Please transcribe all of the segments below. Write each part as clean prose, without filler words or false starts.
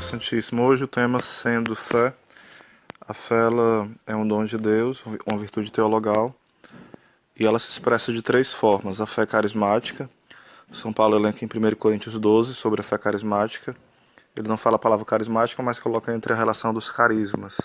Santíssimo. Hoje o tema sendo fé. A fé ela é um dom de Deus, uma virtude teologal, e ela se expressa de três formas. A fé carismática. São Paulo elenca em 1 Coríntios 12 sobre a fé carismática. Ele não fala a palavra carismática, mas coloca entre a relação dos carismas,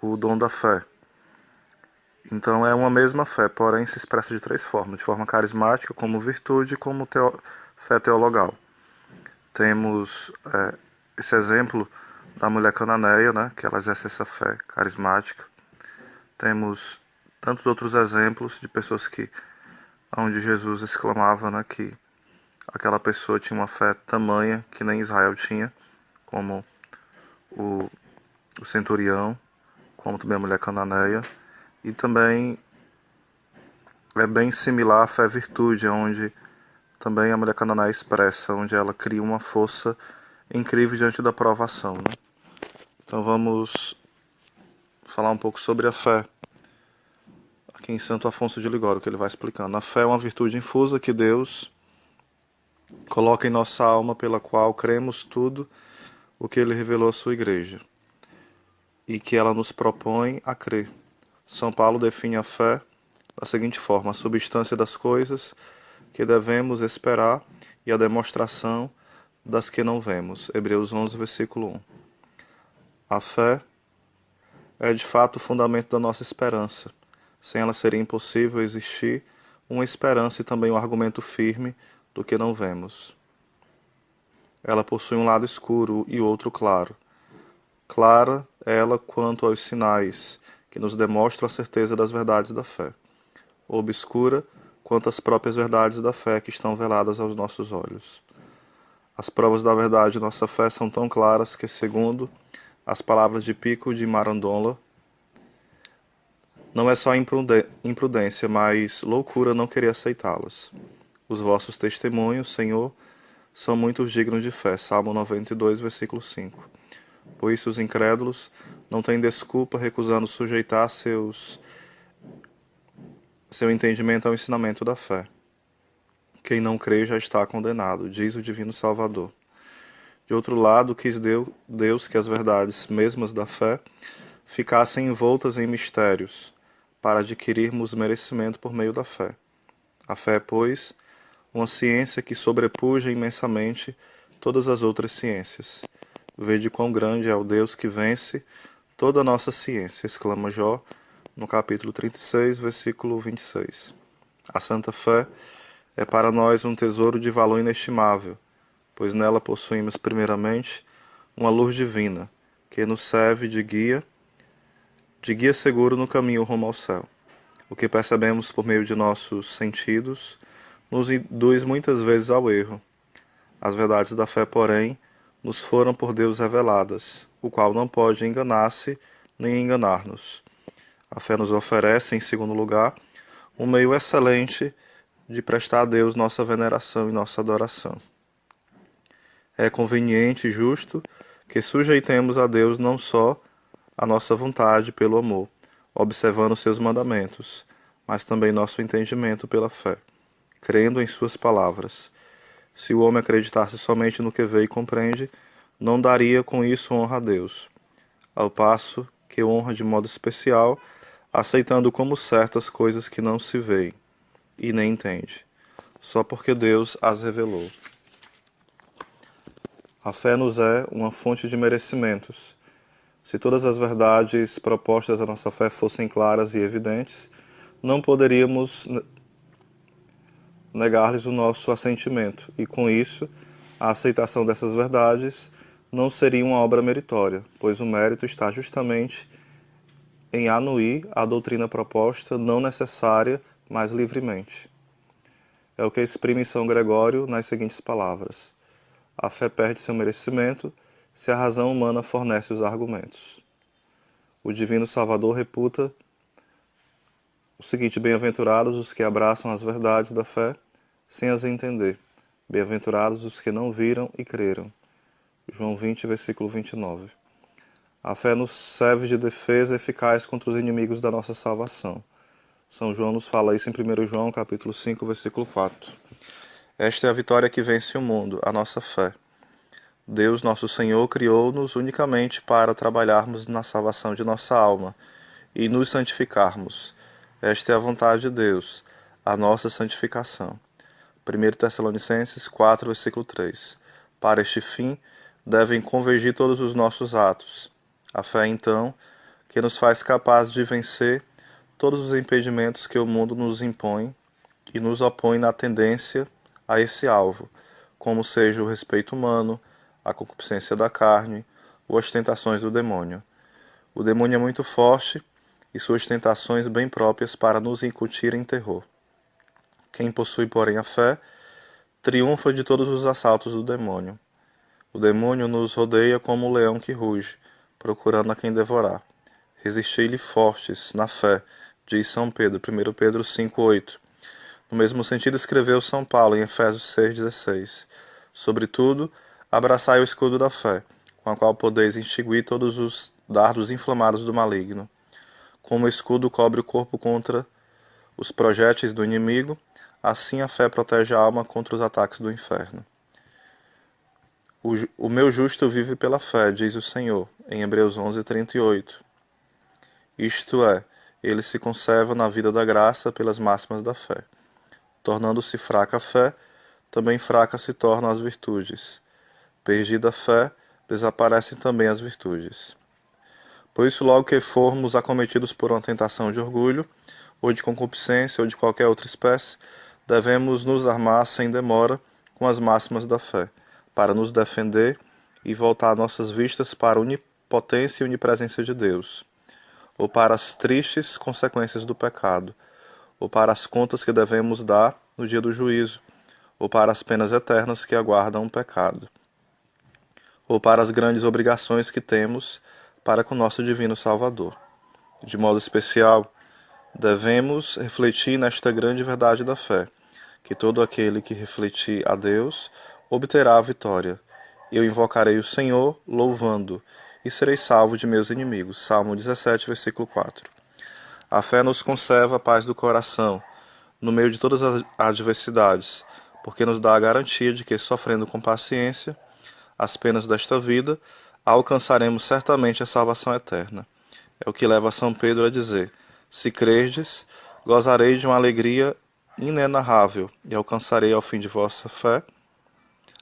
o dom da fé. Então é uma mesma fé, porém se expressa de três formas. De forma carismática, como virtude, e como fé teologal. Temos esse exemplo da mulher cananeia, né, que ela exerce essa fé carismática. Temos tantos outros exemplos de pessoas onde Jesus exclamava, né, que aquela pessoa tinha uma fé tamanha que nem Israel tinha, como o centurião, como também a mulher cananeia. E também é bem similar à fé-virtude, onde também a mulher cananeia expressa, onde ela cria uma força incrível diante da provação, né? Então vamos falar um pouco sobre a fé, aqui em Santo Afonso de Ligório, que ele vai explicando. A fé é uma virtude infusa que Deus coloca em nossa alma, pela qual cremos tudo o que ele revelou à sua igreja, e que ela nos propõe a crer. São Paulo define a fé da seguinte forma: a substância das coisas que devemos esperar e a demonstração das que não vemos. Hebreus 11, versículo 1. A fé é de fato o fundamento da nossa esperança. Sem ela seria impossível existir uma esperança e também um argumento firme do que não vemos. Ela possui um lado escuro e outro claro. Clara ela quanto aos sinais que nos demonstram a certeza das verdades da fé. Obscura quanto às próprias verdades da fé que estão veladas aos nossos olhos. As provas da verdade de nossa fé são tão claras que, segundo as palavras de Pico de Mirandola, não é só imprudência, mas loucura não querer aceitá-las. Os vossos testemunhos, Senhor, são muito dignos de fé. Salmo 92, versículo 5. Por isso os incrédulos não têm desculpa recusando sujeitar seu entendimento ao ensinamento da fé. Quem não crê já está condenado, diz o Divino Salvador. De outro lado, quis Deus que as verdades mesmas da fé ficassem envoltas em mistérios, para adquirirmos merecimento por meio da fé. A fé, pois, uma ciência que sobrepuja imensamente todas as outras ciências. Vede quão grande é o Deus que vence toda a nossa ciência, exclama Jó, no capítulo 36, versículo 26. A santa fé é para nós um tesouro de valor inestimável, pois nela possuímos primeiramente uma luz divina, que nos serve de guia seguro no caminho rumo ao céu. O que percebemos por meio de nossos sentidos nos induz muitas vezes ao erro. As verdades da fé, porém, nos foram por Deus reveladas, o qual não pode enganar-se nem enganar-nos. A fé nos oferece, em segundo lugar, um meio excelente de prestar a Deus nossa veneração e nossa adoração. É conveniente e justo que sujeitemos a Deus não só a nossa vontade pelo amor, observando seus mandamentos, mas também nosso entendimento pela fé, crendo em suas palavras. Se o homem acreditasse somente no que vê e compreende, não daria com isso honra a Deus, ao passo que honra de modo especial, aceitando como certas coisas que não se veem e nem entende, só porque Deus as revelou. A fé nos é uma fonte de merecimentos. Se todas as verdades propostas à nossa fé fossem claras e evidentes, não poderíamos negar-lhes o nosso assentimento, e com isso, a aceitação dessas verdades não seria uma obra meritória, pois o mérito está justamente em anuir a doutrina proposta, não necessária, mas livremente. É o que exprime São Gregório nas seguintes palavras: a fé perde seu merecimento se a razão humana fornece os argumentos. O Divino Salvador reputa o seguinte: bem-aventurados os que abraçam as verdades da fé sem as entender. Bem-aventurados os que não viram e creram. João 20, versículo 29. A fé nos serve de defesa eficaz contra os inimigos da nossa salvação. São João nos fala isso em 1 João, capítulo 5, versículo 4. Esta é a vitória que vence o mundo, a nossa fé. Deus, nosso Senhor, criou-nos unicamente para trabalharmos na salvação de nossa alma e nos santificarmos. Esta é a vontade de Deus, a nossa santificação. 1 Tessalonicenses 4, versículo 3. Para este fim, devem convergir todos os nossos atos. A fé, então, que nos faz capazes de vencer todos os impedimentos que o mundo nos impõe e nos opõe na tendência a esse alvo, como seja o respeito humano, a concupiscência da carne ou as tentações do demônio. O demônio é muito forte e suas tentações bem próprias para nos incutirem terror. Quem possui, porém, a fé, triunfa de todos os assaltos do demônio. O demônio nos rodeia como um leão que ruge, procurando a quem devorar. Resisti-lhe fortes na fé, diz São Pedro, 1 Pedro 5,8. No mesmo sentido escreveu São Paulo em Efésios 6,16. Sobretudo, abraçai o escudo da fé, com a qual podeis extinguir todos os dardos inflamados do maligno. Como o escudo cobre o corpo contra os projéteis do inimigo, assim a fé protege a alma contra os ataques do inferno. O meu justo vive pela fé, diz o Senhor, em Hebreus 11:38. Isto é, ele se conserva na vida da graça pelas máximas da fé. Tornando-se fraca a fé, também fraca se tornam as virtudes. Perdida a fé, desaparecem também as virtudes. Por isso, logo que formos acometidos por uma tentação de orgulho, ou de concupiscência, ou de qualquer outra espécie, devemos nos armar sem demora com as máximas da fé, para nos defender e voltar nossas vistas para a onipotência e onipresença de Deus, ou para as tristes consequências do pecado, ou para as contas que devemos dar no dia do juízo, ou para as penas eternas que aguardam o pecado, ou para as grandes obrigações que temos para com nosso divino Salvador. De modo especial, devemos refletir nesta grande verdade da fé, que todo aquele que refletir a Deus obterá a vitória. Eu invocarei o Senhor, louvando, e serei salvo de meus inimigos. Salmo 17, versículo 4. A fé nos conserva a paz do coração, no meio de todas as adversidades, porque nos dá a garantia de que, sofrendo com paciência as penas desta vida, alcançaremos certamente a salvação eterna. É o que leva São Pedro a dizer: se crerdes, gozarei de uma alegria inenarrável e alcançarei ao fim de vossa fé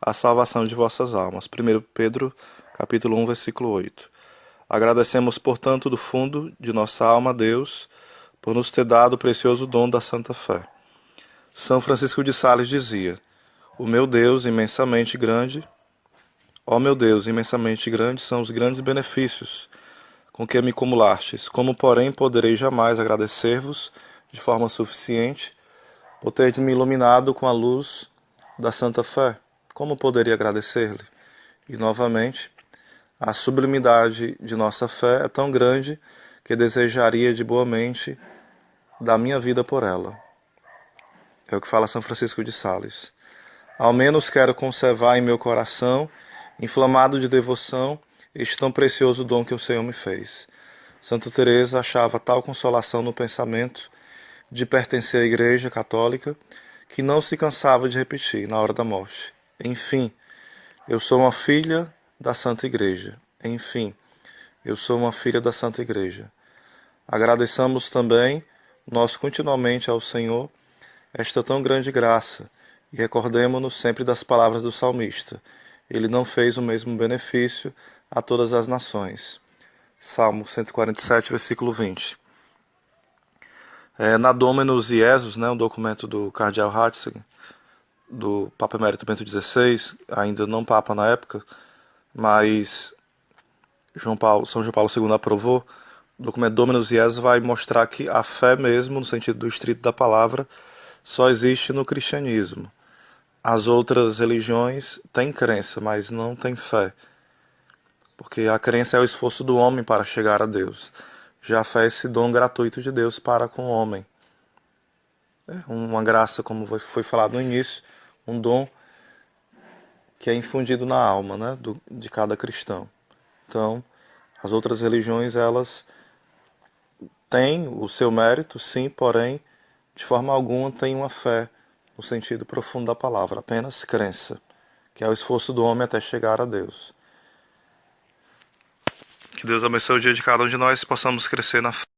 a salvação de vossas almas. 1 Pedro, capítulo 1, versículo 8. Agradecemos, portanto, do fundo de nossa alma a Deus por nos ter dado o precioso dom da santa fé. São Francisco de Sales dizia: ó meu Deus, imensamente grande são os grandes benefícios com que me cumulastes. Como, porém, poderei jamais agradecer-vos de forma suficiente por teres me iluminado com a luz da santa fé? Como poderia agradecer-lhe? E, novamente, a sublimidade de nossa fé é tão grande que desejaria de boa mente dar minha vida por ela. É o que fala São Francisco de Sales. Ao menos quero conservar em meu coração, inflamado de devoção, este tão precioso dom que o Senhor me fez. Santa Teresa achava tal consolação no pensamento de pertencer à Igreja Católica que não se cansava de repetir na hora da morte: enfim, eu sou uma filha da Santa Igreja. Enfim, eu sou uma filha da Santa Igreja. Agradeçamos também nós continuamente ao Senhor esta tão grande graça e recordemo-nos sempre das palavras do salmista: ele não fez o mesmo benefício a todas as nações. Salmo 147, versículo 20. Na Dominus Iesus, um documento do Cardeal Ratzinger, do Papa Emérito Bento XVI, ainda não Papa na época, mas São João Paulo II aprovou. O documento Dominus Iesus vai mostrar que a fé mesmo, no sentido do estrito da palavra, só existe no cristianismo. As outras religiões têm crença, mas não têm fé, porque a crença é o esforço do homem para chegar a Deus. Já a fé é esse dom gratuito de Deus para com o homem. É uma graça, como foi falado no início, um dom que é infundido na alma, de cada cristão. Então, as outras religiões, elas têm o seu mérito, sim, porém, de forma alguma tem uma fé no sentido profundo da palavra, apenas crença. que é o esforço do homem até chegar a Deus. Que Deus abençoe o dia de cada um de nós e possamos crescer na fé.